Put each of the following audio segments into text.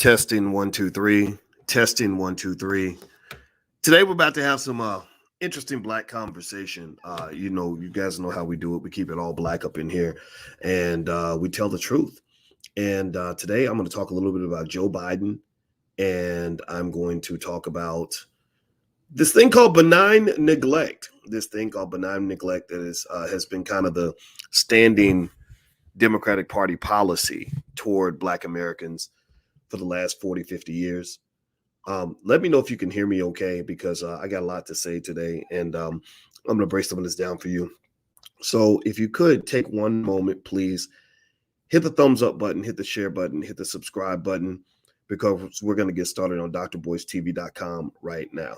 Testing 1 2 3. Testing 1 2 3. Today we're about to have some interesting black conversation. You guys know how we do it. We keep it all black up in here, and we tell the truth. And today I'm going to talk a little bit about Joe Biden, and I'm going to talk about this thing called benign neglect. This thing called benign neglect that has been kind of the standing Democratic Party policy toward Black Americans for the last 40, 50 years. Let me know if you can hear me okay, because I got a lot to say today, and I'm going to break some of this down for you. So if you could take one moment, please hit the thumbs up button, hit the share button, hit the subscribe button, because we're going to get started on drboystv.com right now.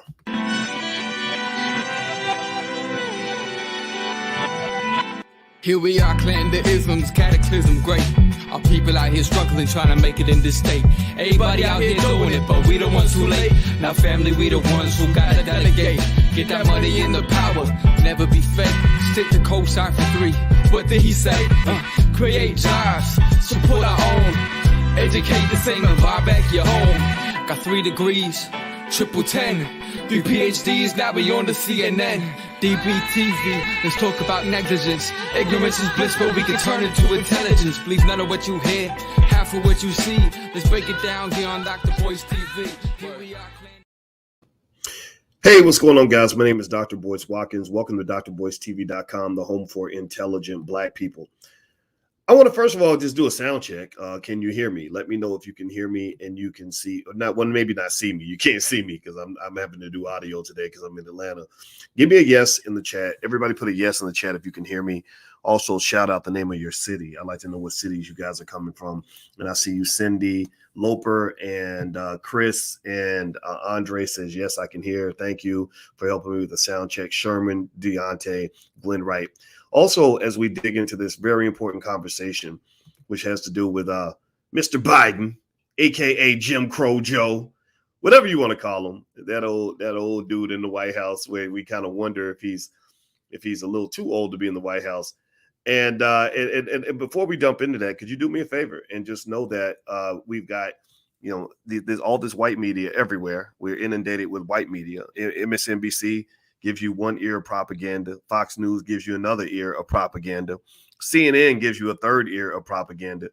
Here we are, clan the isms, cataclysm, great. Our people out here struggling, trying to make it in this state. Everybody out here doing it, but we the ones who late. Now family, we the ones who gotta delegate. Get that money in the power, never be fake. Stick to co-sign for 3. What did he say? Create jobs, support our own. Educate the same and buy back your home. Got 3 degrees, triple 10. 3 PhDs, now we on the CNN. DBTV, let's talk about negligence. Ignorance is bliss, but we can turn it to intelligence. Believe none of what you hear, half of what you see. Let's break it down here on Dr. Boyce TV. Here we are. Hey, what's going on, guys? My name is Dr. Boyce Watkins. Welcome to drboystv.com, the home for intelligent Black people. I want to first of all just do a sound check. Can you hear me? Let me know if you can hear me and you can see, or not. Well, maybe not see me. You can't see me because I'm having to do audio today because I'm in Atlanta. Give me a yes in the chat. Everybody put a yes in the chat if you can hear me. Also, shout out the name of your city. I'd like to know what cities you guys are coming from. And I see you, Cindy, Loper, and Chris, and Andre says, yes, I can hear. Thank you for helping me with the sound check. Sherman, Deontay, Glenn Wright. Also, as we dig into this very important conversation, which has to do with Mr. Biden, aka Jim Crow Joe, whatever you want to call him, that old dude in the White House, where we kind of wonder if he's a little too old to be in the White House. And before we jump into that, could you do me a favor and just know that we've got, there's all this white media everywhere. We're inundated with white media. MSNBC gives you one ear of propaganda. Fox News gives you another ear of propaganda. CNN gives you a third ear of propaganda.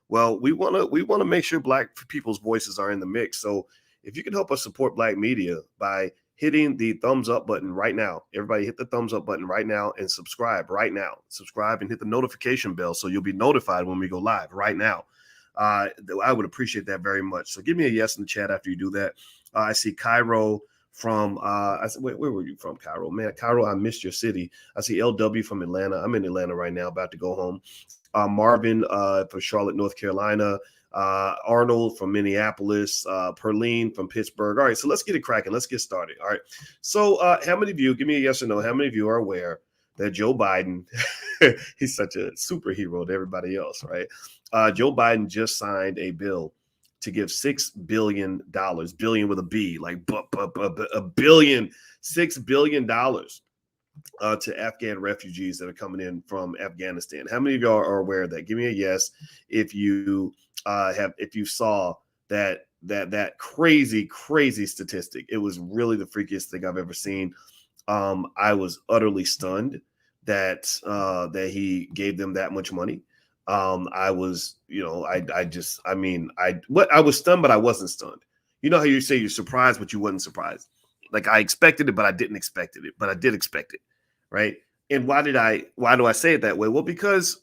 Well, we want to make sure Black people's voices are in the mix. So if you can help us support Black media by hitting the thumbs up button right now, everybody hit the thumbs up button right now and subscribe right now. Subscribe and hit the notification bell so you'll be notified when we go live right now. I would appreciate that very much. So give me a yes in the chat after you do that. I see Cairo from I said, where were you from, Cairo? Man, Cairo, I missed your city. I see LW from Atlanta. I'm in Atlanta right now, about to go home. Marvin for Charlotte, North Carolina. Arnold from Minneapolis. Perline from Pittsburgh. All right, so let's get it cracking. Let's get started. All right. So how many of you, give me a yes or no, how many of you are aware that Joe Biden, he's such a superhero to everybody else, right? Joe Biden just signed a bill to give $6 billion, billion with a B, like a billion, $6 billion to Afghan refugees that are coming in from Afghanistan. How many of y'all are aware of that? Give me a yes if you saw that crazy statistic. It was really the freakiest thing I've ever seen. I was utterly stunned that he gave them that much money. I was stunned, but I wasn't stunned. You know how you say you're surprised, but you wasn't surprised. Like I expected it, but I didn't expect it, but I did expect it. Right. And why do I say it that way? Well, because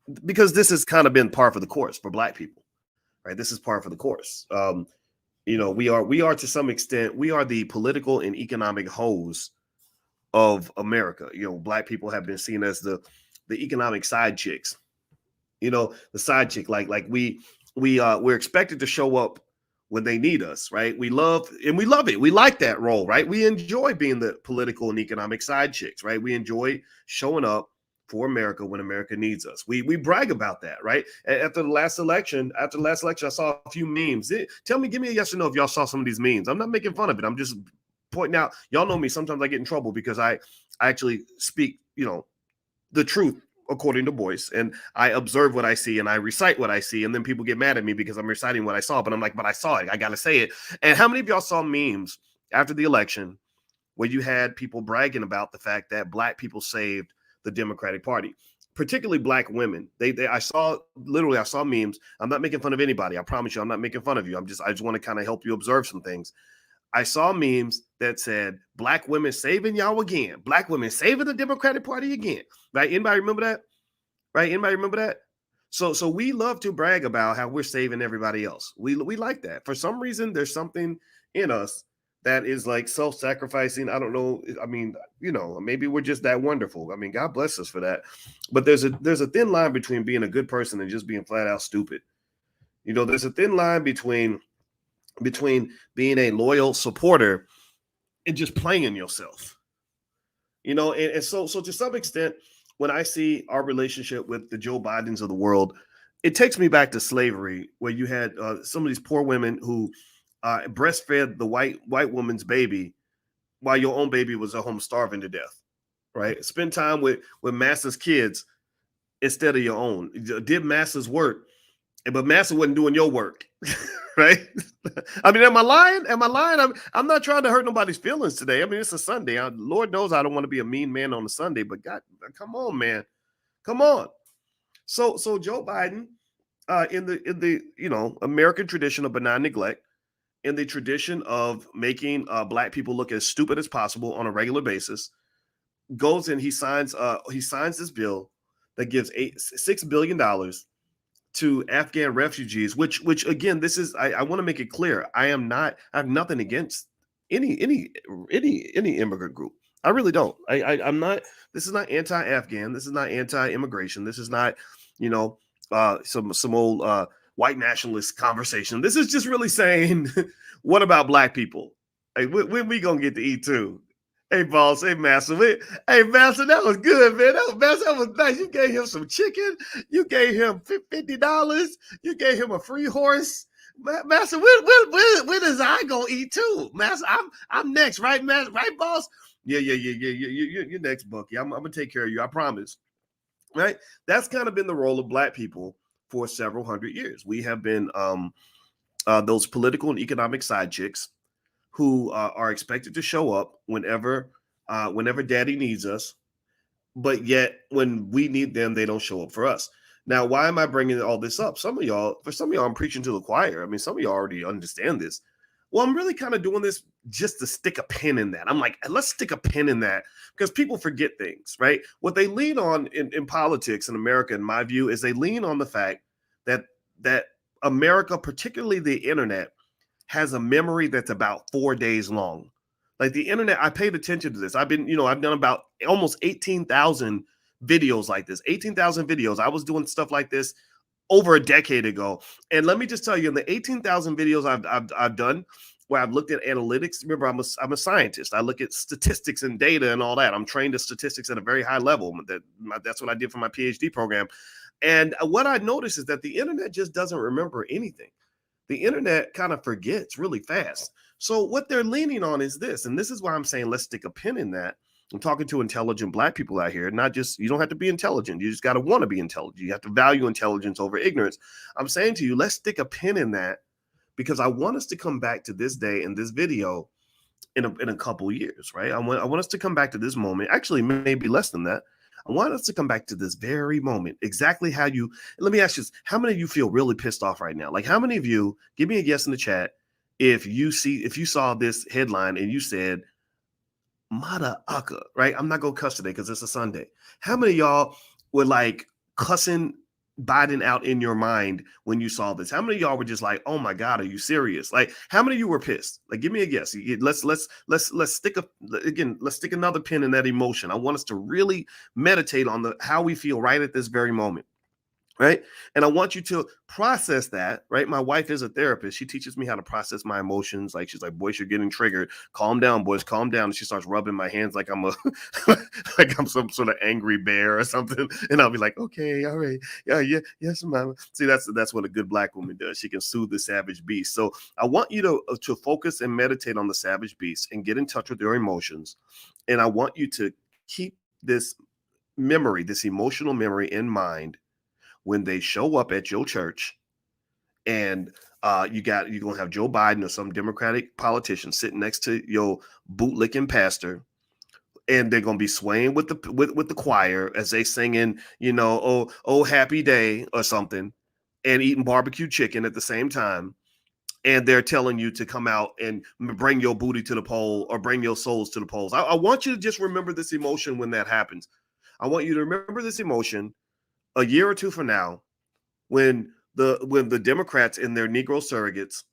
this has kind of been par for the course for Black people. Right. This is par for the course. We are to some extent, we are the political and economic hose of America. Black people have been seen as the economic side chicks. The side chick, like we're expected to show up when they need us, right? We love it. We like that role, right? We enjoy being the political and economic side chicks, right? We enjoy showing up for America when America needs us. We brag about that, right? After the last election, I saw a few memes. Give me a yes or no if y'all saw some of these memes. I'm not making fun of it. I'm just pointing out. Y'all know me. Sometimes I get in trouble because I actually speak, the truth according to Boyce, and I observe what I see and I recite what I see, and then people get mad at me because I'm reciting what I saw, but I'm like, but I saw it, I gotta say it. And how many of y'all saw memes after the election where you had people bragging about the fact that Black people saved the Democratic Party, particularly Black women? I saw memes. I'm not making fun of anybody. I promise you, I'm not making fun of you. I just want to kind of help you observe some things. I saw memes that said Black women saving y'all again. Black women saving the Democratic Party again. Right? Anybody remember that? Right? Anybody remember that? So we love to brag about how we're saving everybody else. We like that. For some reason, there's something in us that is like self-sacrificing. I don't know. I mean, maybe we're just that wonderful. I mean, God bless us for that. But there's a thin line between being a good person and just being flat out stupid. There's a thin line between being a loyal supporter and just playing yourself. And so to some extent, when I see our relationship with the Joe Bidens of the world, it takes me back to slavery, where you had some of these poor women who breastfed the white woman's baby while your own baby was at home starving to death, right? Spend time with Master's kids instead of your own. Did Master's work, but Master wasn't doing your work, right? I mean, am I lying? I'm not trying to hurt nobody's feelings today. I mean, it's a Sunday. Lord knows I don't want to be a mean man on a Sunday, but God, come on, man. Come on. So Joe Biden, in the American tradition of benign neglect, in the tradition of making Black people look as stupid as possible on a regular basis, goes and he signs this bill that gives $6 billion to Afghan refugees, which again, this is, I want to make it clear, I have nothing against any immigrant group. I really don't. I'm not. This is not anti-Afghan. This is not anti-immigration. This is not, some old white nationalist conversation. This is just really saying, what about Black people? Hey, when we gonna get to eat too? Hey, boss. Hey, Master. Hey, Master, that was good, man. That was nice. You gave him some chicken. You gave him $50. You gave him a free horse. Master, when is I gonna eat too? Master, I'm next, right, Master? Right, boss? Yeah. You're next, Bucky. I'm gonna take care of you. I promise. Right? That's kind of been the role of Black people for several hundred years. We have been those political and economic side chicks who are expected to show up whenever Daddy needs us, but yet when we need them, they don't show up for us. Now, why am I bringing all this up? For some of y'all, I'm preaching to the choir. I mean, some of y'all already understand this. Well, I'm really kind of doing this just to stick a pin in that. I'm like, let's stick a pin in that, because people forget things, right? What they lean on in politics in America, in my view, is they lean on the fact that America, particularly the internet, has a memory that's about 4 days long. Like the internet, I paid attention to this. I've done about almost 18,000 videos like this. 18,000 videos. I was doing stuff like this over a decade ago. And let me just tell you, in the 18,000 videos I've done, where I've looked at analytics, remember, I'm a scientist. I look at statistics and data and all that. I'm trained in statistics at a very high level. That's what I did for my PhD program. And what I noticed is that the internet just doesn't remember anything. The internet kind of forgets really fast. So what they're leaning on is this, and this is why I'm saying let's stick a pin in that. I'm talking to intelligent Black people out here, not just, you don't have to be intelligent. You just got to want to be intelligent. You have to value intelligence over ignorance. I'm saying to you, let's stick a pin in that, because I want us to come back to this day and this video in a couple years, right? I want us to come back to this moment, actually maybe less than that. I want us to come back to this very moment, exactly how you, let me ask you this, how many of you feel really pissed off right now? Like, how many of you, give me a yes in the chat, if you saw this headline and you said, Mata Aka, right? I'm not going to cuss today because it's a Sunday. How many of y'all were like cussing Biden out in your mind when you saw this? How many of y'all were just like, oh my God, are you serious? Like, how many of you were pissed? Like, give me a guess. Let's stick another pin in that emotion. I want us to really meditate on how we feel right at this very moment. Right. And I want you to process that. Right. My wife is a therapist. She teaches me how to process my emotions. Like, she's like, boys, you're getting triggered. Calm down, boys. Calm down. And she starts rubbing my hands like I'm some sort of angry bear or something. And I'll be like, okay, all right. Yeah. Yes, mama. See, that's what a good Black woman does. She can soothe the savage beast. So I want you to focus and meditate on the savage beast and get in touch with your emotions. And I want you to keep this memory, this emotional memory in mind when they show up at your church and you're gonna have Joe Biden or some Democratic politician sitting next to your bootlicking pastor, and they're gonna be swaying with the choir as they singing, oh happy day or something, and eating barbecue chicken at the same time. And they're telling you to come out and bring your booty to the poll or bring your souls to the polls. I want you to just remember this emotion when that happens. I want you to remember this emotion a year or two from now when the Democrats and their Negro surrogates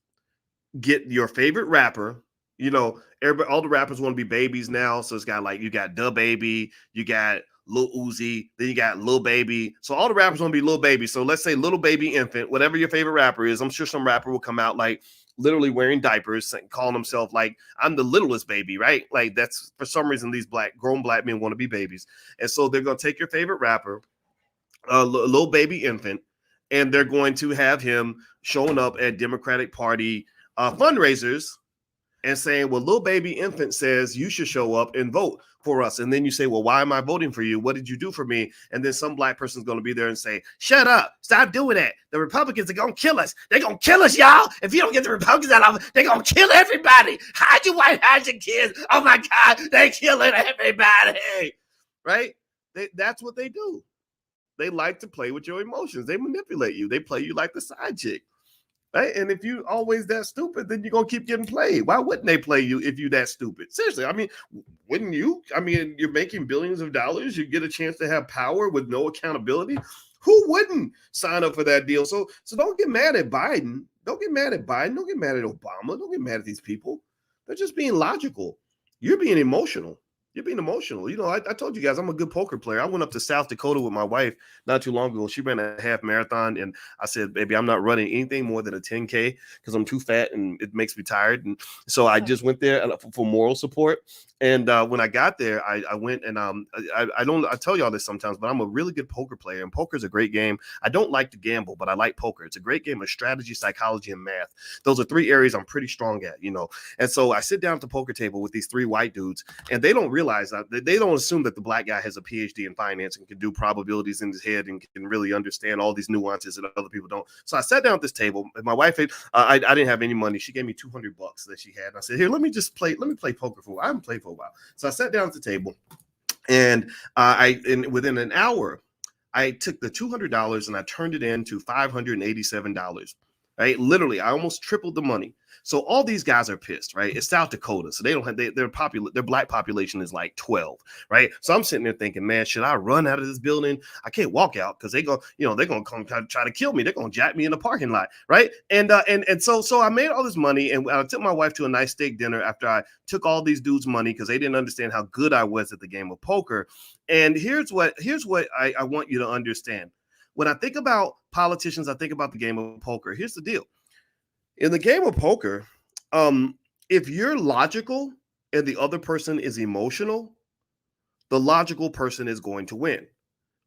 get your favorite rapper. Everybody, all the rappers want to be babies now. So it's got like, you got Da Baby, you got Lil Uzi, then you got Lil Baby. So all the rappers want to be Lil Baby. So let's say Little Baby Infant, whatever your favorite rapper is. I'm sure some rapper will come out like literally wearing diapers and calling himself like, I'm the littlest baby, right? Like that's, for some reason, these grown black men want to be babies. And so they're going to take your favorite rapper, Lil Baby Infant, and they're going to have him showing up at Democratic Party fundraisers and saying, well, Lil Baby Infant says you should show up and vote for us. And then you say, well, why am I voting for you? What did you do for me? And then some black person's going to be there and say, shut up, stop doing that. The Republicans are going to kill us. They're going to kill us, y'all. If you don't get the Republicans out of it, they're going to kill everybody. Hide your wife, hide your kids. Oh my God, they're killing everybody. Right? That's what they do. They like to play with your emotions. They manipulate you. They play you like the side chick. Right? And if you always that stupid, then you're going to keep getting played. Why wouldn't they play you if you that stupid? Seriously, I mean, wouldn't you? I mean, you're making billions of dollars. You get a chance to have power with no accountability. Who wouldn't sign up for that deal? So don't get mad at Biden. Don't get mad at Biden. Don't get mad at Obama. Don't get mad at these people. They're just being logical. You're being emotional. You're being emotional. I told you guys I'm a good poker player. I went up to South Dakota with my wife not too long ago. She ran a half marathon, and I said, baby, I'm not running anything more than a 10K because I'm too fat and it makes me tired. And so I just went there for moral support. And when I got there, I went and I tell y'all this sometimes, but I'm a really good poker player, and poker is a great game. I don't like to gamble, but I like poker. It's a great game of strategy, psychology, and math. Those are three areas I'm pretty strong at, And so I sit down at the poker table with these three white dudes, and they don't realize they don't assume that the black guy has a PhD in finance and can do probabilities in his head and can really understand all these nuances that other people don't. So I sat down at this table, and my wife I didn't have any money. She gave me $200 that she had. And I said, here, let me play poker for a while. I haven't played for a while. So I sat down at the table, and within an hour, I took the $200 and I turned it into $587. Right? Literally, I almost tripled the money. So all these guys are pissed, right? It's South Dakota, so they don't have their black population is like 12, right? So I'm sitting there thinking, man, should I run out of this building? I can't walk out because they're gonna come try to kill me. They're gonna jack me in the parking lot, right? And so I made all this money, and I took my wife to a nice steak dinner after I took all these dudes' money because they didn't understand how good I was at the game of poker. And here's what I want you to understand. When I think about politicians, I think about the game of poker. Here's the deal. In the game of poker, if you're logical and the other person is emotional, the logical person is going to win.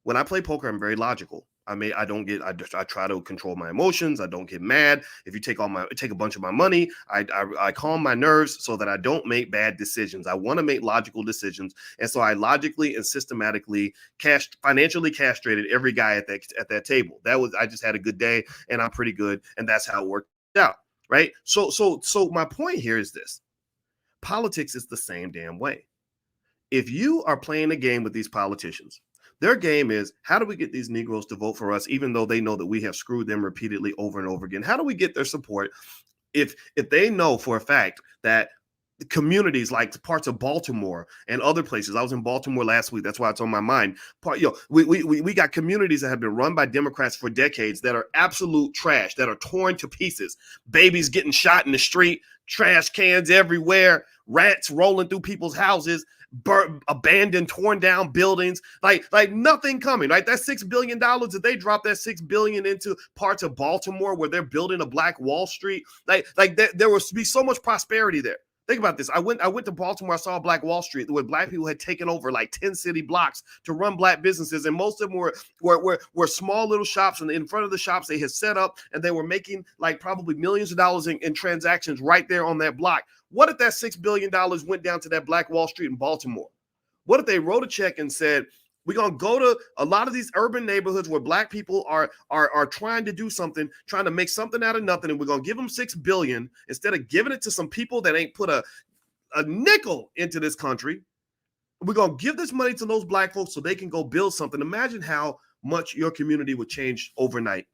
When I play poker, I'm very logical. I try to control my emotions. I don't get mad. If you take a bunch of my money, I calm my nerves so that I don't make bad decisions. I want to make logical decisions. And so I logically and systematically financially castrated every guy at that table. I just had a good day and I'm pretty good. And that's how it worked out. Right. So my point here is this. Politics is the same damn way. If you are playing a game with these politicians, their game is, how do we get these Negroes to vote for us, even though they know that we have screwed them repeatedly over and over again? How do we get their support if they know for a fact that communities like parts of Baltimore and other places? I was in Baltimore last week. That's why it's on my mind. We got communities that have been run by Democrats for decades that are absolute trash, that are torn to pieces. Babies getting shot in the street, trash cans everywhere, rats rolling through people's houses, abandoned, torn down buildings, like nothing coming, right? That $6 billion that they dropped, that $6 billion into parts of Baltimore where they're building a Black Wall Street, there will be so much prosperity there. Think about this. I went to Baltimore. I saw Black Wall Street where Black people had taken over like 10 city blocks to run Black businesses. And most of them were small little shops. And in front of the shops they had set up, and they were making like probably millions of dollars in transactions right there on that block. What if that $6 billion went down to that Black Wall Street in Baltimore? What if they wrote a check and said, We're going to go to a lot of these urban neighborhoods where black people are trying to do something, trying to make something out of nothing. And we're going to give them $6 billion instead of giving it to some people that ain't put a nickel into this country. We're going to give this money to those black folks so they can go build something. Imagine how much your community would change overnight.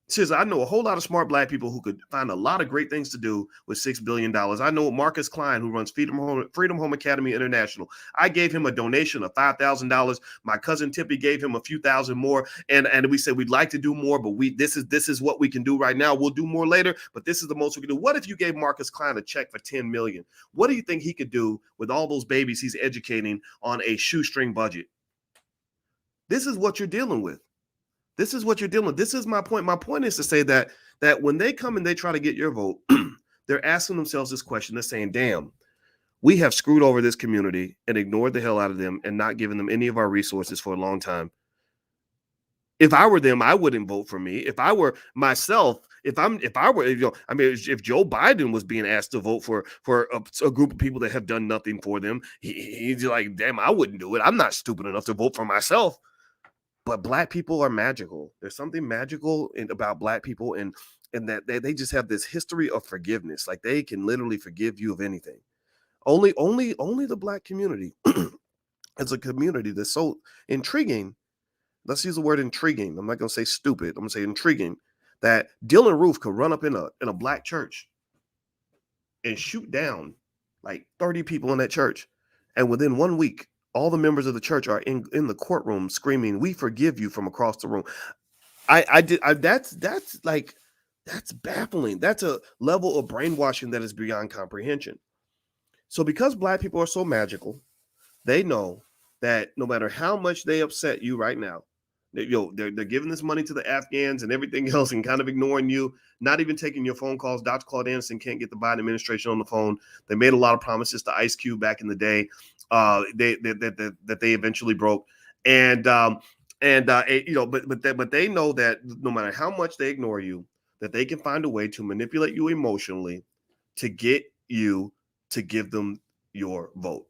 Seriously, I know a whole lot of smart black people who could find a lot of great things to do with $6 billion. I know Marcus Klein, who runs Freedom Home Academy International. I gave him a donation of $5,000. My cousin Tippy gave him a few thousand more. And we said we'd like to do more, but this is what we can do right now. We'll do more later, but this is the most we can do. What if you gave Marcus Klein a check for $10 million? What do you think he could do with all those babies he's educating on a shoestring budget? This is what you're dealing with. This is what you're dealing with. This is my point. My point is to say that when they come and they try to get your vote, they're asking themselves this question. They're saying, damn, we have screwed over this community and ignored the hell out of them and not given them any of our resources for a long time. If I were them, I wouldn't vote for me. If I were myself, if Joe Biden was being asked to vote for a group of people that have done nothing for them, he's like, damn, I wouldn't do it. I'm not stupid enough to vote for myself. But black people are magical. There's something magical about black people, and that they just have this history of forgiveness. Like they can literally forgive you of anything. Only the black community is a community that's so intriguing. Let's use the word intriguing. I'm not gonna say stupid. I'm gonna say intriguing. That Dylan Roof could run up in a black church and shoot down like 30 people in that church, and within 1 week, all the members of the church are in the courtroom screaming, "We forgive you," from across the room. That's baffling. That's a level of brainwashing that is beyond comprehension. So because black people are so magical, they know that no matter how much they upset you right now, they're giving this money to the Afghans and everything else and kind of ignoring you, not even taking your phone calls. Dr. Claude Anderson can't get the Biden administration on the phone. They made a lot of promises to Ice Cube back in the day. That they eventually broke, but they know that no matter how much they ignore you, that they can find a way to manipulate you emotionally to get you to give them your vote.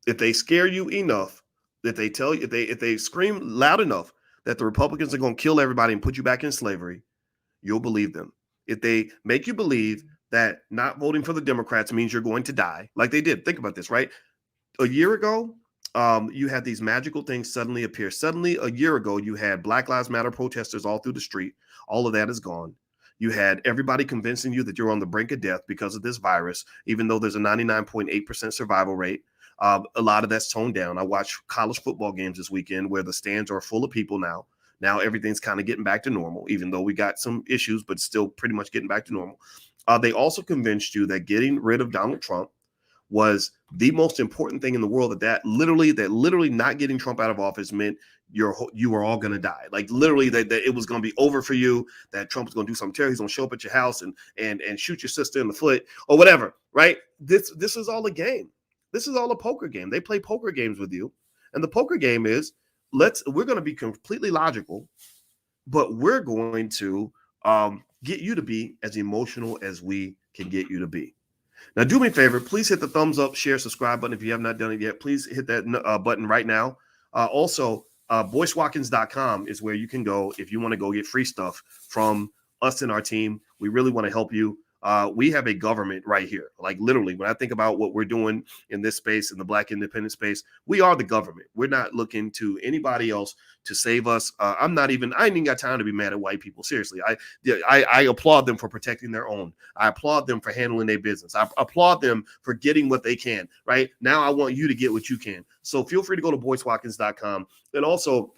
If they scare you enough, if they scream loud enough that the Republicans are going to kill everybody and put you back in slavery, you'll believe them. If they make you believe that not voting for the Democrats means you're going to die, like they did. Think about this, right? A year ago, you had these magical things suddenly appear. Suddenly, a year ago, you had Black Lives Matter protesters all through the street. All of that is gone. You had everybody convincing you that you're on the brink of death because of this virus, even though there's a 99.8% survival rate. A lot of that's toned down. I watched college football games this weekend where the stands are full of people now. Now everything's kind of getting back to normal, even though we got some issues, but still pretty much getting back to normal. They also convinced you that getting rid of Donald Trump was the most important thing in the world, that literally not getting Trump out of office meant you were all going to die. Like literally that it was going to be over for you, that Trump was going to do something terrible. He's going to show up at your house and shoot your sister in the foot or whatever, right? This is all a game. This is all a poker game. They play poker games with you. And the poker game is we're going to be completely logical, but we're going to get you to be as emotional as we can get you to be. Now, do me a favor. Please hit the thumbs up, share, subscribe button. If you have not done it yet, please hit that button right now. Also, BoyceWatkins.com is where you can go if you want to go get free stuff from us and our team. We really want to help you. We have a government right here. Like literally, when I think about what we're doing in this space, in the Black independent space, we are the government. We're not looking to anybody else to save us. I ain't even got time to be mad at white people. Seriously, I applaud them for protecting their own. I applaud them for handling their business. I applaud them for getting what they can. Right now, I want you to get what you can. So feel free to go to BoyceWatkins.com. And also,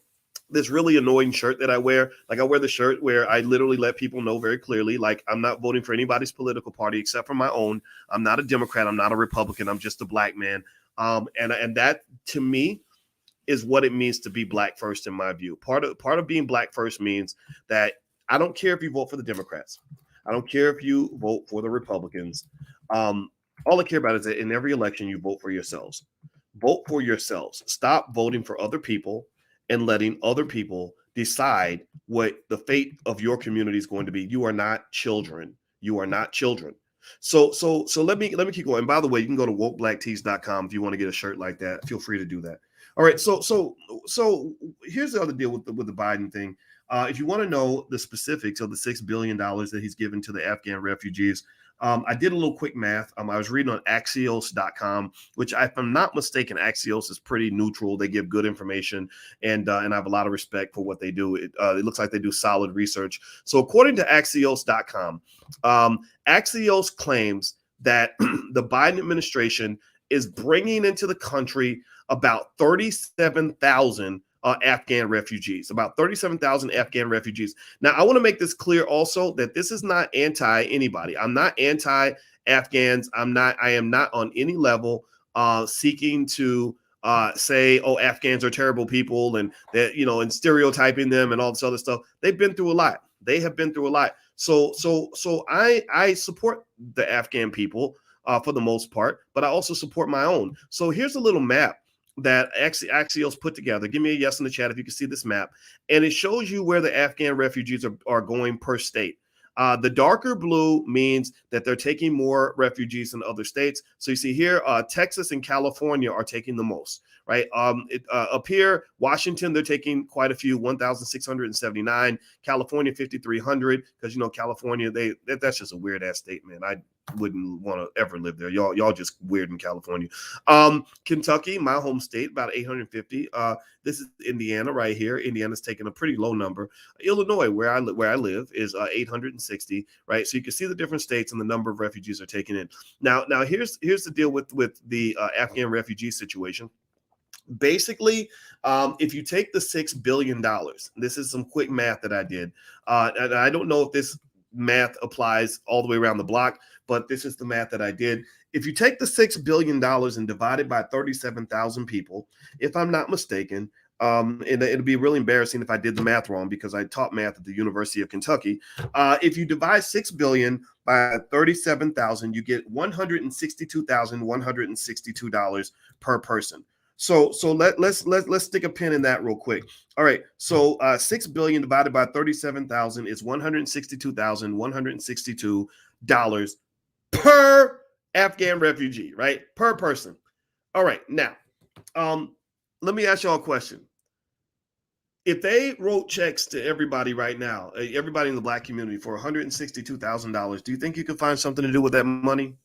this really annoying shirt that I wear. Like I wear the shirt where I literally let people know very clearly, like I'm not voting for anybody's political party except for my own. I'm not a Democrat. I'm not a Republican. I'm just a black man. And that to me is what it means to be black first in my view. Part of being black first means that I don't care if you vote for the Democrats. I don't care if you vote for the Republicans. All I care about is that in every election you vote for yourselves. Vote for yourselves. Stop voting for other people and letting other people decide what the fate of your community is going to be. You are not children. You are not children. So let me keep going. And by the way, you can go to wokeblacktees.com if you want to get a shirt like that. Feel free to do that. All right. So here's the other deal with the Biden thing. If you want to know the specifics of the $6 billion that he's given to the Afghan refugees, I did a little quick math. I was reading on Axios.com, which, if I'm not mistaken, Axios is pretty neutral. They give good information, and I have a lot of respect for what they do. It looks like they do solid research. So according to Axios.com, Axios claims that the Biden administration is bringing into the country about 37,000 Afghan refugees, about 37,000 Afghan refugees. Now, I want to make this clear also that this is not anti anybody. I'm not anti Afghans. I am not on any level seeking to say, oh, Afghans are terrible people and that, and stereotyping them and all this other stuff. They've been through a lot. They have been through a lot. So I support the Afghan people for the most part, but I also support my own. So here's a little map that Axios put together. Give me a yes in the chat if you can see this map. And it shows you where the Afghan refugees are going per state. The darker blue means that they're taking more refugees than other states. So you see here, Texas and California are taking the most, right? Up here, Washington, they're taking quite a few, 1,679. California, 5,300, because, California, that's just a weird ass state, man. I wouldn't want to ever live there. Y'all just weird in California. Kentucky, my home state, about 850. This is Indiana right here. Indiana's taking a pretty low number. Illinois, where I live, is 860, right? So you can see the different states and the number of refugees are taking in. Now here's the deal with the Afghan refugee situation. Basically, if you take the $6 billion, this is some quick math that I did. And I don't know if this math applies all the way around the block, but this is the math that I did. If you take the $6 billion and divide it by 37,000 people, if I'm not mistaken, and it'll be really embarrassing if I did the math wrong because I taught math at the University of Kentucky. If you divide 6 billion by 37,000, you get $162,162 per person. So let's stick a pin in that real quick. All right. So 6 billion divided by 37,000 is $162,162 per Afghan refugee, right? Per person. All right. Now, let me ask y'all a question. If they wrote checks to everybody right now, everybody in the Black community for $162,000, do you think you could find something to do with that money?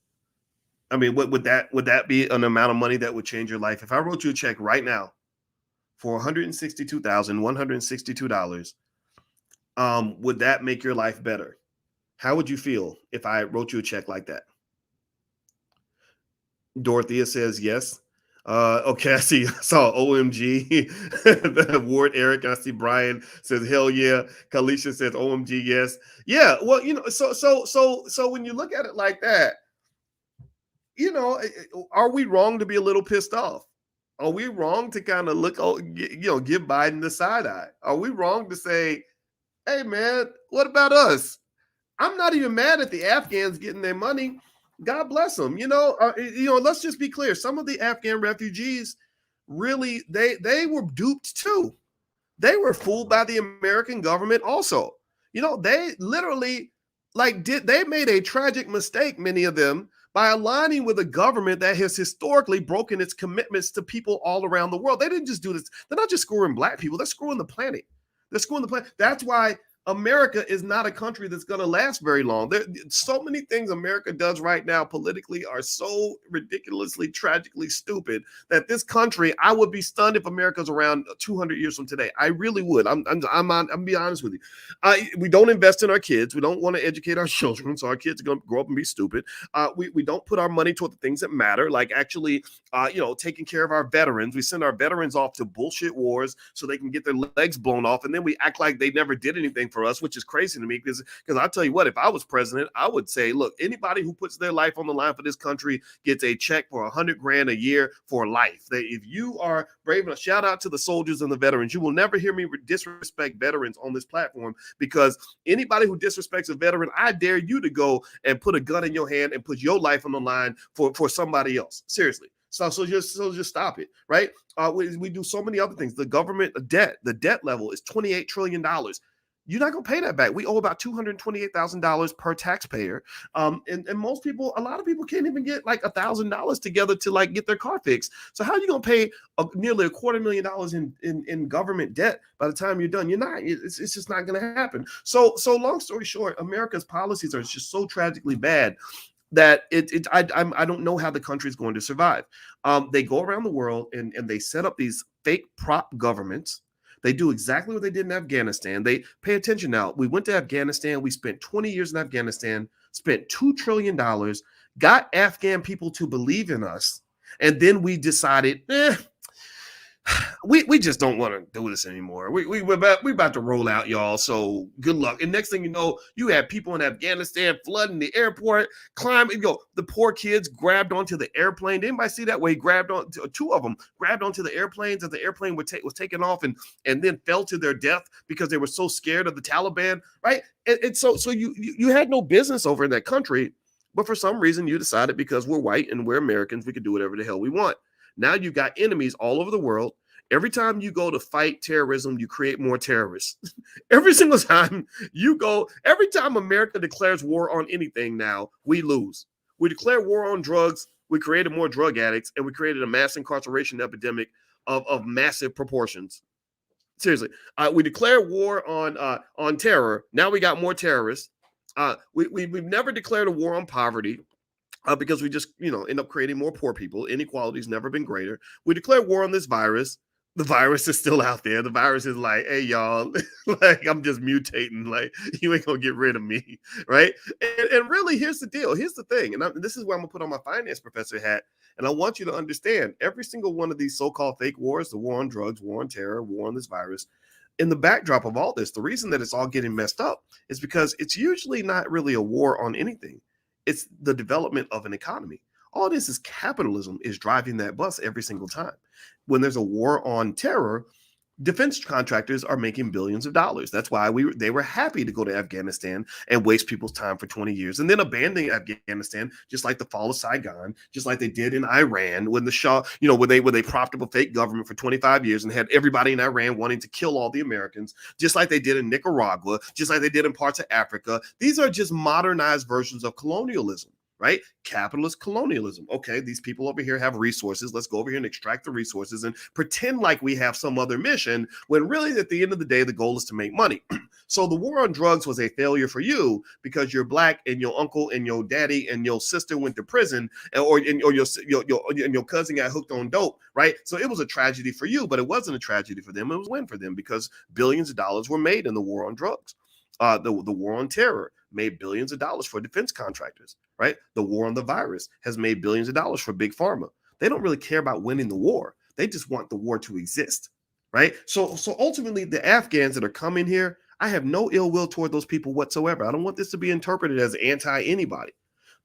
I mean, would that be an amount of money that would change your life? If I wrote you a check right now for $162,162, would that make your life better? How would you feel if I wrote you a check like that? Dorothea says yes. Okay, I saw OMG. Ward Eric, I see Brian says hell yeah. Kalisha says OMG yes. Yeah, well, so when you look at it like that, are we wrong to be a little pissed off? Are we wrong to kind of give Biden the side eye? Are we wrong to say, hey man, what about us? I'm not even mad at the Afghans getting their money. God bless them. Let's just be clear. Some of the Afghan refugees really, they were duped too. They were fooled by the American government also. They literally they made a tragic mistake, many of them, by aligning with a government that has historically broken its commitments to people all around the world. They didn't just do this. They're not just screwing Black people. They're screwing the planet. That's why America is not a country that's going to last very long. So many things America does right now politically are so ridiculously, tragically stupid that this country, I would be stunned if America's around 200 years from today. I really would. I'm be honest with you. We don't invest in our kids. We don't want to educate our children, so our kids are going to grow up and be stupid. We don't put our money toward the things that matter, like actually, taking care of our veterans. We send our veterans off to bullshit wars so they can get their legs blown off, and then we act like they never did anything for us, which is crazy to me because I'll tell you what, if I was president, I would say, look, anybody who puts their life on the line for this country gets a check for $100,000 a year for life. If you are brave enough, shout out to the soldiers and the veterans. You will never hear me disrespect veterans on this platform, because anybody who disrespects a veteran, I dare you to go and put a gun in your hand and put your life on the line for somebody else. Seriously. So just stop it, right? We do so many other things. The government debt, the debt level is $28 trillion. You're not going to pay that back. We owe about $228,000 per taxpayer. And most people, a lot of people can't even get like $1,000 together to like get their car fixed. So how are you going to pay nearly $250,000 in government debt by the time you're done? You're not. It's just not going to happen. So long story short, America's policies are just so tragically bad that I don't know how the country is going to survive. They go around the world and they set up these fake prop governments. They do exactly what they did in Afghanistan. They pay attention now. We went to Afghanistan. We spent 20 years in Afghanistan, spent $2 trillion, got Afghan people to believe in us. And then we decided, we just don't want to do this anymore. We're about to roll out, y'all. So good luck. And next thing you know, you have people in Afghanistan flooding the airport, climbing. The poor kids grabbed onto the airplane. Did anybody see that way? Grabbed on, two of them grabbed onto the airplanes as the airplane was taking off and then fell to their death because they were so scared of the Taliban, right? And so you had no business over in that country, but for some reason you decided because we're white and we're Americans, we could do whatever the hell we want. Now you've got enemies all over the world. Every time you go to fight terrorism, you create more terrorists. Every single time you go, every time America declares war on anything now, we lose. We declare war on drugs, we created more drug addicts, and we created a mass incarceration epidemic of massive proportions. Seriously, we declare war on terror. Now we got more terrorists. We've never declared a war on poverty. Because we just, end up creating more poor people. Inequality's never been greater. We declare war on this virus. The virus is still out there. The virus is like, hey, y'all, like, I'm just mutating. Like, you ain't going to get rid of me, right? And really, here's the deal. Here's the thing. And this is where I'm going to put on my finance professor hat. And I want you to understand every single one of these so-called fake wars, the war on drugs, war on terror, war on this virus, in the backdrop of all this, the reason that it's all getting messed up is because it's usually not really a war on anything. It's the development of an economy. All this is capitalism is driving that bus every single time. When there's a war on terror, defense contractors are making billions of dollars. That's why they were happy to go to Afghanistan and waste people's time for 20 years and then abandon Afghanistan, just like the fall of Saigon, just like they did in Iran when the Shah, when they propped up a fake government for 25 years and had everybody in Iran wanting to kill all the Americans, just like they did in Nicaragua, just like they did in parts of Africa. These are just modernized versions of colonialism. Right? Capitalist colonialism. Okay, these people over here have resources. Let's go over here and extract the resources and pretend like we have some other mission when really at the end of the day, the goal is to make money. So the war on drugs was a failure for you because you're black and your uncle and your daddy and your sister went to prison or your cousin got hooked on dope, right? So it was a tragedy for you, but it wasn't a tragedy for them. It was a win for them because billions of dollars were made in the war on drugs. The war on terror made billions of dollars for defense contractors, right? The war on the virus has made billions of dollars for big pharma. They don't really care about winning the war. They just want the war to exist, right? So ultimately, the Afghans that are coming here, I have no ill will toward those people whatsoever. I don't want this to be interpreted as anti-anybody.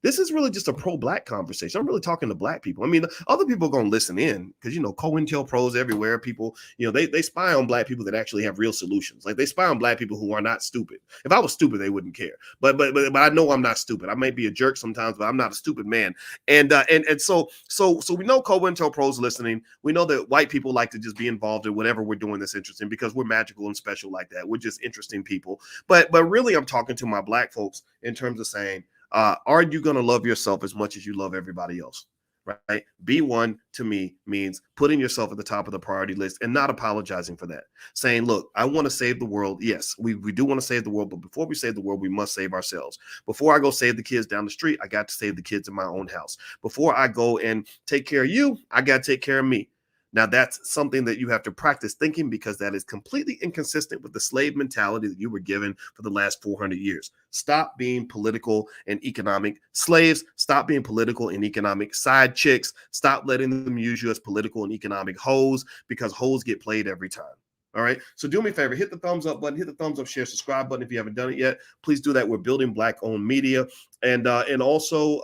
This is really just a pro-black conversation. I'm really talking to black people. I mean, other people are going to listen in because, COINTELPRO's everywhere. People, they spy on black people that actually have real solutions. Like they spy on black people who are not stupid. If I was stupid, they wouldn't care. But I know I'm not stupid. I might be a jerk sometimes, but I'm not a stupid man. And so we know COINTELPRO's listening. We know that white people like to just be involved in whatever we're doing that's interesting because we're magical and special like that. We're just interesting people. But really, I'm talking to my black folks in terms of saying, are you going to love yourself as much as you love everybody else? Right? B1 to me means putting yourself at the top of the priority list and not apologizing for that. Saying, look, I want to save the world. Yes, we do want to save the world. But before we save the world, we must save ourselves. Before I go save the kids down the street, I got to save the kids in my own house. Before I go and take care of you, I got to take care of me. Now, that's something that you have to practice thinking because that is completely inconsistent with the slave mentality that you were given for the last 400 years. Stop being political and economic slaves. Stop being political and economic side chicks. Stop letting them use you as political and economic hoes because hoes get played every time. All right. So do me a favor, hit the thumbs up button, hit the thumbs up, share, subscribe button. If you haven't done it yet, please do that. We're building black owned media. And also,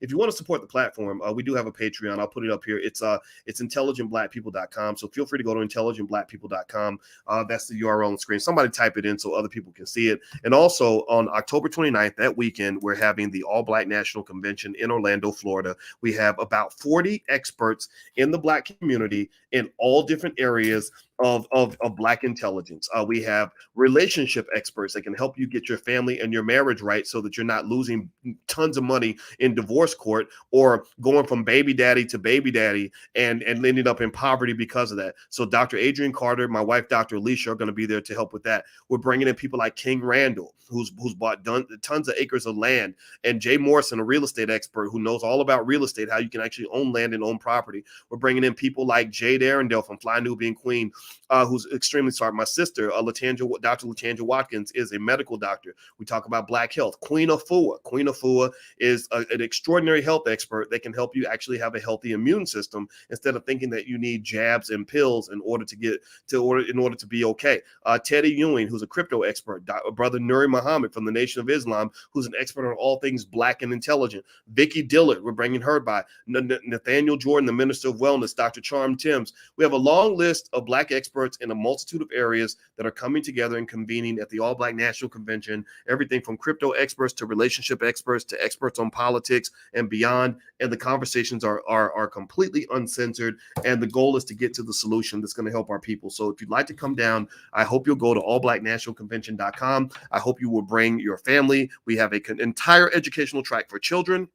if you want to support the platform, we do have a Patreon. I'll put it up here. It's intelligentblackpeople.com. So feel free to go to intelligentblackpeople.com. That's the URL on the screen. Somebody type it in so other people can see it. And also on October 29th, that weekend, we're having the All Black National Convention in Orlando, Florida. We have about 40 experts in the black community in all different areas of Black intelligence. We have relationship experts that can help you get your family and your marriage right so that you're not losing tons of money in divorce court or going from baby daddy to baby daddy and ending up in poverty because of that. So Dr. Adrian Carter, my wife, Dr. Alicia, are going to be there to help with that. We're bringing in people like King Randall, who's bought tons of acres of land, and Jay Morrison, a real estate expert who knows all about real estate, how you can actually own land and own property. We're bringing in people like Jade Arundel from Fly Nubian Queen, who's extremely smart. My sister, Dr. Latanja Watkins, is a medical doctor. We talk about Black health. Queen Afua is an extraordinary health expert that can help you actually have a healthy immune system instead of thinking that you need jabs and pills in order to be okay. Teddy Ewing, who's a crypto expert. Brother Nuri Muhammad from the Nation of Islam, who's an expert on all things Black and intelligent. Vicky Dillard, we're bringing her by. Nathaniel Jordan, the Minister of Wellness. Dr. Charm Timms. We have a long list of Black experts in a multitude of areas that are coming together and convening at the All Black National Convention. Everything from crypto experts to relationship experts to experts on politics and beyond. And the conversations are completely uncensored. And the goal is to get to the solution that's going to help our people. So if you'd like to come down, I hope you'll go to allblacknationalconvention.com. I hope you will bring your family. We have an entire educational track for children.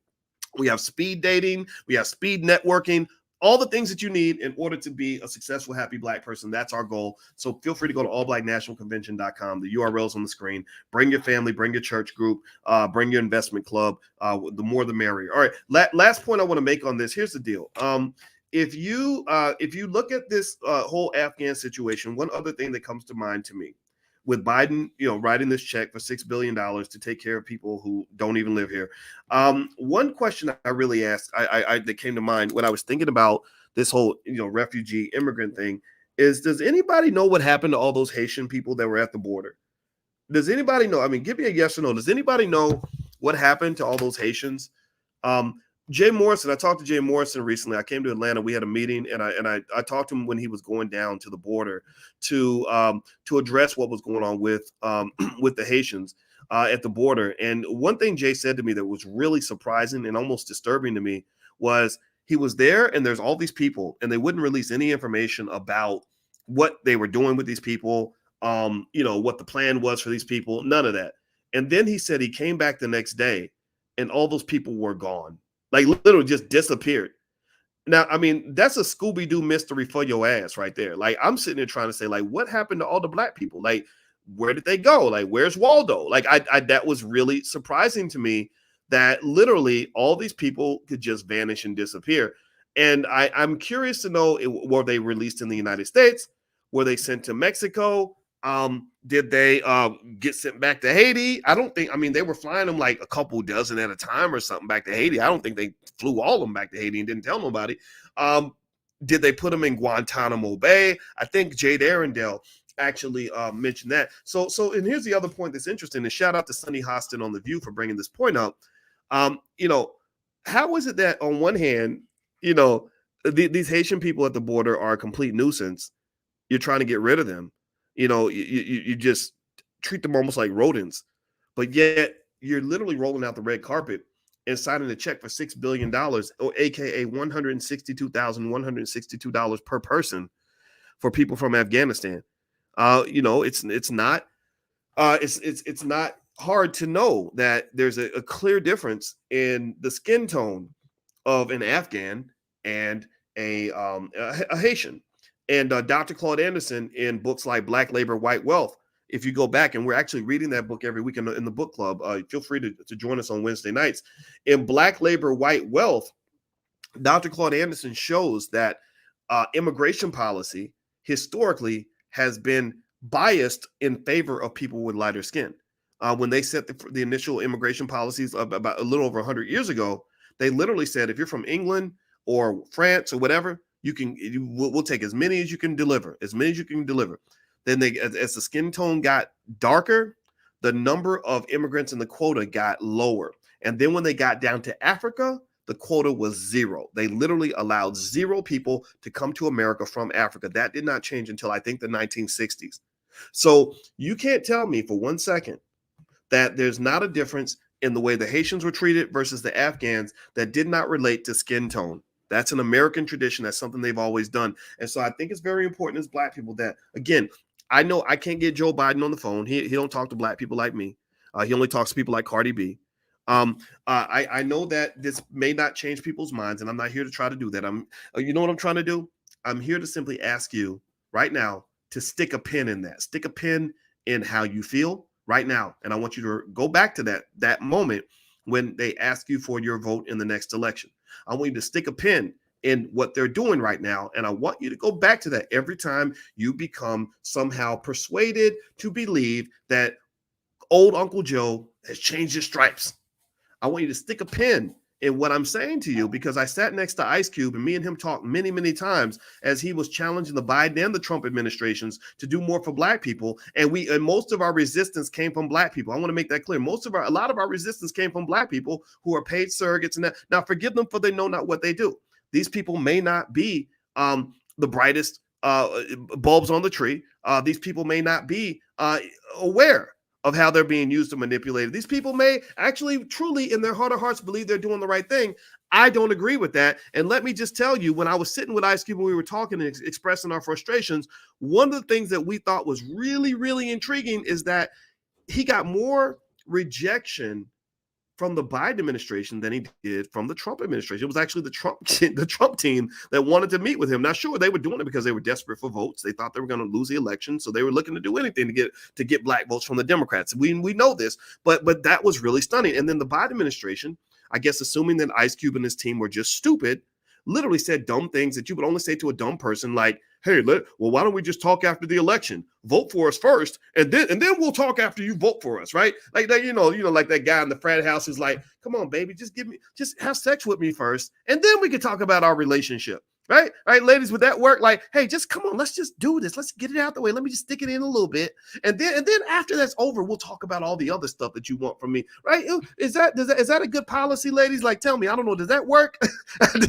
We have speed dating. We have speed networking. All the things that you need in order to be a successful, happy Black person. That's our goal. So feel free to go to allblacknationalconvention.com. The URL's on the screen. Bring your family, bring your church group, bring your investment club. The more, the merrier. All right. Last point I want to make on this. Here's the deal. If you look at this whole Afghan situation, one other thing that comes to mind to me, with Biden, writing this check for $6 billion to take care of people who don't even live here. One question I really asked, that came to mind when I was thinking about this whole, refugee immigrant thing is, does anybody know what happened to all those Haitian people that were at the border? Does anybody know? I mean, give me a yes or no. Does anybody know what happened to all those Haitians? Jay Morrison, I talked to Jay Morrison recently. I came to Atlanta. We had a meeting, and I talked to him when he was going down to the border to address what was going on with the Haitians at the border. And one thing Jay said to me that was really surprising and almost disturbing to me was he was there, and there's all these people, and they wouldn't release any information about what they were doing with these people, what the plan was for these people, none of that. And then he said he came back the next day, and all those people were gone. Like literally just disappeared. Now, I mean, that's a Scooby-Doo mystery for your ass right there. Like, I'm sitting there trying to say, like, what happened to all the Black people? Like, where did they go? Like, where's Waldo? Like, I that was really surprising to me that literally all these people could just vanish and disappear. And I'm curious to know, were they released in the United States? Were they sent to Mexico? Did they get sent back to Haiti? They were flying them like a couple dozen at a time or something back to Haiti. I don't think they flew all of them back to Haiti and didn't tell nobody. Did they put them in Guantanamo Bay? I think Jade Arundel actually mentioned that. So and here's the other point that's interesting, and shout out to Sonny Hostin on The View for bringing this point up. How is it that on one hand, these Haitian people at the border are a complete nuisance? You're trying to get rid of them. You just treat them almost like rodents, but yet you're literally rolling out the red carpet and signing a check for $6 billion, or AKA $162,162 per person for people from Afghanistan. It's not hard to know that there's a clear difference in the skin tone of an Afghan and a Haitian. And Dr. Claude Anderson, in books like Black Labor, White Wealth, if you go back, and we're actually reading that book every week in the book club, feel free to join us on Wednesday nights. In Black Labor, White Wealth, Dr. Claude Anderson shows that immigration policy historically has been biased in favor of people with lighter skin. When they set the initial immigration policies of about a little over 100 years ago, they literally said, if you're from England or France or whatever, we'll take as many as you can deliver. Then as the skin tone got darker, the number of immigrants in the quota got lower. And then when they got down to Africa, the quota was zero. They literally allowed 0 people to come to America from Africa. That did not change until I think the 1960s. So you can't tell me for 1 second that there's not a difference in the way the Haitians were treated versus the Afghans that did not relate to skin tone. That's an American tradition. That's something they've always done. And so I think it's very important as Black people that, again, I know I can't get Joe Biden on the phone. He don't talk to Black people like me. He only talks to people like Cardi B. I know that this may not change people's minds, and I'm not here to try to do that. You know what I'm trying to do? I'm here to simply ask you right now to stick a pin in that. Stick a pin in how you feel right now. And I want you to go back to that moment when they ask you for your vote in the next election. I want you to stick a pin in what they're doing right now. And I want you to go back to that every time you become somehow persuaded to believe that old Uncle Joe has changed his stripes. I want you to stick a pin in what I'm saying to you, because I sat next to Ice Cube and me and him talked many, many times as he was challenging the Biden and the Trump administrations to do more for Black people. And most of our resistance came from Black people. I want to make that clear. A lot of our resistance came from Black people who are paid surrogates and that. Now, forgive them, for they know not what they do. These people may not be the brightest bulbs on the tree. These people may not be aware of how they're being used to manipulate. These people may actually truly in their heart of hearts believe they're doing the right thing. I don't agree with that. And let me just tell you, when I was sitting with Ice Cube and we were talking and expressing our frustrations, one of the things that we thought was really, really intriguing is that he got more rejection from the Biden administration than he did from the Trump administration. It was actually the Trump team that wanted to meet with him. Now, sure, they were doing it because they were desperate for votes. They thought they were going to lose the election, so they were looking to do anything to get Black votes from the Democrats. We know this, but that was really stunning. And then the Biden administration, I guess, assuming that Ice Cube and his team were just stupid, literally said dumb things that you would only say to a dumb person, like, hey, why don't we just talk after the election? Vote for us first, and then we'll talk after you vote for us, right? Like that, like that guy in the frat house is like, come on, baby, just have sex with me first, and then we can talk about our relationship. Right, ladies, would that work? Like, hey, just come on, let's just do this. Let's get it out the way. Let me just stick it in a little bit, and then after that's over, we'll talk about all the other stuff that you want from me. Right? Is that a good policy, ladies? Like, tell me. I don't know. Does that work?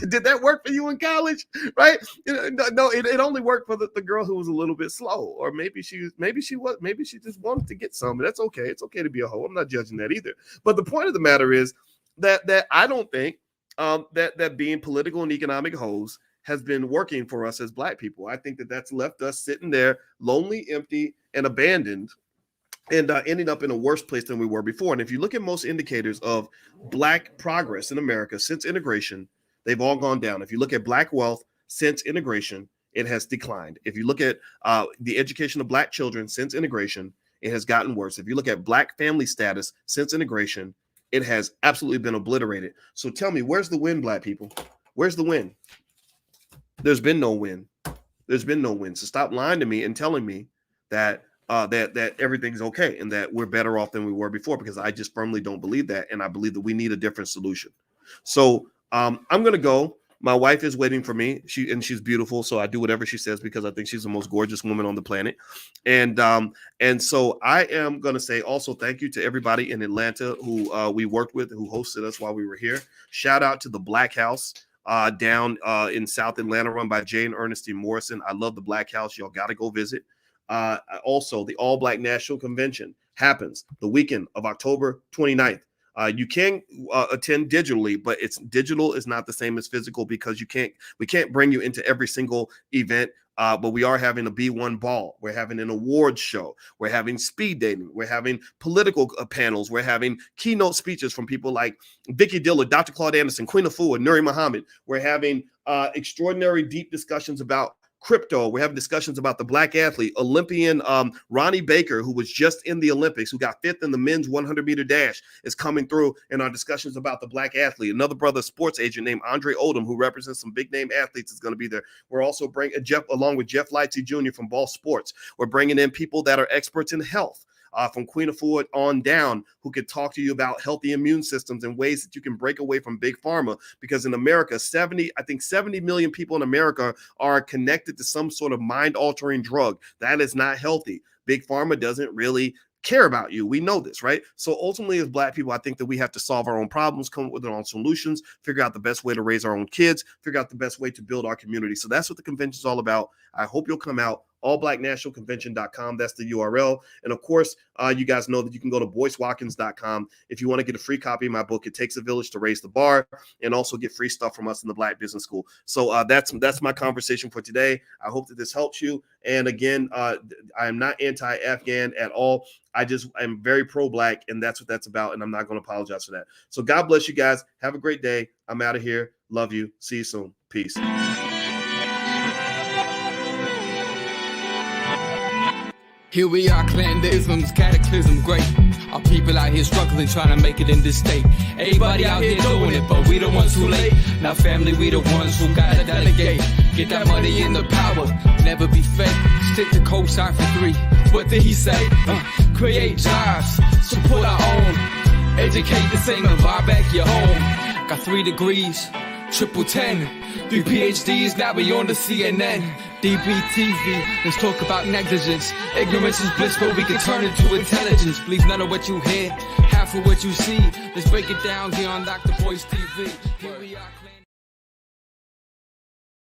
Did that work for you in college? Right? No, it only worked for the girl who was a little bit slow, or maybe she just wanted to get some. That's okay. It's okay to be a hoe. I'm not judging that either. But the point of the matter is that I don't think that being political and economic hoes has been working for us as Black people. I think that's left us sitting there lonely, empty, and abandoned, and ending up in a worse place than we were before. And if you look at most indicators of Black progress in America since integration, they've all gone down. If you look at Black wealth since integration, it has declined. If you look at the education of Black children since integration, it has gotten worse. If you look at Black family status since integration, it has absolutely been obliterated. So tell me, where's the win, Black people? Where's the win? There's been no win. There's been no win. So stop lying to me and telling me that that everything's okay and that we're better off than we were before, because I just firmly don't believe that. And I believe that we need a different solution. So I'm going to go. My wife is waiting for me. She's beautiful. So I do whatever she says because I think she's the most gorgeous woman on the planet. And so I am going to say also thank you to everybody in Atlanta who we worked with, who hosted us while we were here. Shout out to the Black House down in South Atlanta, run by Jane Ernestine Morrison. I love the Black House. Y'all got to go visit. Also, the All Black National Convention happens the weekend of October 29th. You can attend digitally, but digital is not the same as physical because we can't bring you into every single event. But we are having a B1 ball. We're having an awards show. We're having speed dating. We're having political panels. We're having keynote speeches from people like Vicky Dillard, Dr. Claude Anderson, Queen Afua, Nuri Muhammad. We're having extraordinary deep discussions about crypto. We're having discussions about the Black athlete, Olympian Ronnie Baker, who was just in the Olympics, who got 5th in the men's 100-meter dash, is coming through in our discussions about the Black athlete. Another brother sports agent named Andre Odom, who represents some big-name athletes, is going to be there. We're also bringing along with Jeff Lightsey Jr. from Ball Sports. We're bringing in people that are experts in health. From Queen Afua on down, who could talk to you about healthy immune systems and ways that you can break away from big pharma. Because in America, 70 million people in America are connected to some sort of mind-altering drug. That is not healthy. Big pharma doesn't really care about you. We know this, right? So ultimately, as Black people, I think that we have to solve our own problems, come up with our own solutions, figure out the best way to raise our own kids, figure out the best way to build our community. So that's what the convention is all about. I hope you'll come out allblacknationalconvention.com. That's the URL. And of course, you guys know that you can go to boycewatkins.com if you want to get a free copy of my book, It Takes a Village to Raise the Bar, and also get free stuff from us in the Black Business School. So that's my conversation for today. I hope that this helps you. And again, I am not anti-Afghan at all. I'm very pro-Black, and that's what that's about, and I'm not going to apologize for that. So God bless you guys. Have a great day. I'm out of here. Love you. See you soon. Peace. Here we are, clandisms, cataclysm, great. Our people out here struggling, trying to make it in this state. Everybody out here doing it, but we the ones who late. Now family, we the ones who gotta delegate. Get that money in the power, never be fake. Stick to co-sign for 3. What did he say? Create jobs, support our own. Educate the same and buy back your home. Got 3 degrees, triple 10. 3 PhDs, now we on the CNN. DBTV, let's talk about negligence. Ignorance is bliss, but we can turn it to intelligence. Believe none of what you hear, half of what you see. Let's break it down here on Dr. Boyce TV. Here we are.